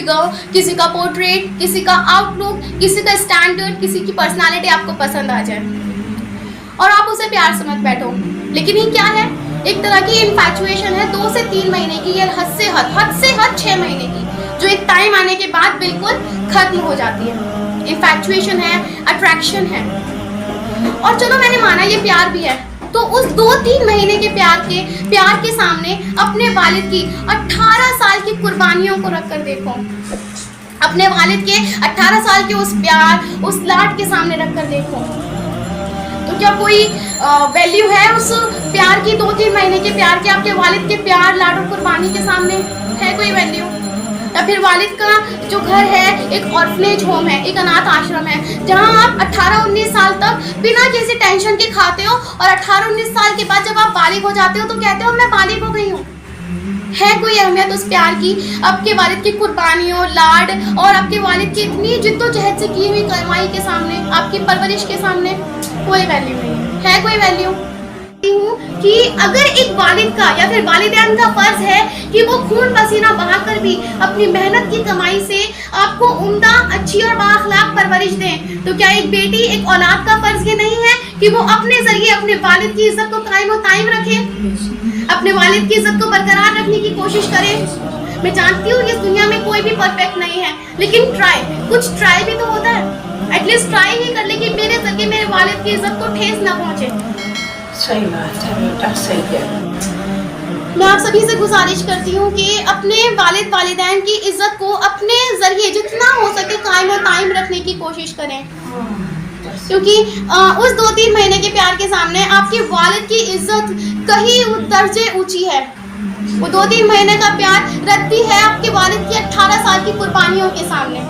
Figure, किसी का portrait, किसी का आउटलुक, किसी का स्टैंडर्ड, किसी की पर्सनालिटी आपको पसंद आ जाए और आप उसे प्यार समझ बैठो। लेकिन ये क्या है? एक तरह की इन्फैचुएशन है 2 से 3 महीने की, या हद से हद 6 महीने की, जो एक टाइम आने के बाद बिल्कुल खत्म हो जाती है। इन्फैचुएशन है, अट्रैक्शन है। और चलो मैंने माना ये प्यार भी है, तो उस 2-3 महीने के प्यार के सामने अपने वालिद की 18 साल की कुर्बानियों को रखकर देखो। अपने वालिद के 18 साल के उस प्यार, उस लाड के सामने रखकर देखो, तो क्या कोई वैल्यू है उस प्यार की? 2-3 महीने के प्यार के आपके वालिद के प्यार, लाड और कुर्बानी के सामने है कोई वैल्यू? या फिर वालिद का जो घर है एक ऑर्फनेज होम है, एक अनाथ आश्रम है, जहां आप 18-19 साल तक बिना किसी टेंशन के खाते हो, और 18-19 साल के बाद जब आप बालिग हो जाते हो तो कहते हो मैं बालिग हो गई हूँ। है कोई अहमियत उस प्यार की? आपके वालिद की कुर्बानियों, लाड और आपके वालिद की इतनी जिद्दोजहद से की हुई कमाई के सामने, आपकी परवरिश के सामने कोई वैल्यू नहीं है। कोई वैल्यू कि अगर एक वालिद का या फिर वालिदैन का फर्ज है कि वो खून पसीना बहाकर भी अपनी मेहनत की कमाई से आपको उम्दा, अच्छी और बाअखलाक परवरिश दें, तो क्या एक बेटी, एक औलाद का फर्ज ये नहीं है कि वो अपने जरिए अपने वालिद की इज्जत को कायम और कायम रखे, अपने वालिद की इज्जत को बरकरार रखने की कोशिश करे? मैं जानती हूँ इस दुनिया में कोई भी परफेक्ट नहीं है, लेकिन कुछ ट्राई भी तो होता है। एटलीस्ट ट्राई ही कर ले कि मेरे जरिए मेरे वालिद की इज्जत को ठेस न पहुँचे। सही बात है बेटा, सही है। मैं आप सभी से गुजारिश करती हूँ कि अपने वालिदैन की इज्जत को अपने जरिए जितना हो सके कायम और कायम रखने की कोशिश करें, क्योंकि उस 2-3 महीने के प्यार के सामने आपके वालिद की इज्जत कहीं दर्जे ऊंची है। वो 2-3 महीने का प्यार रद्दी है आपके वालिद की 18 साल की कुर्बानियों के सामने।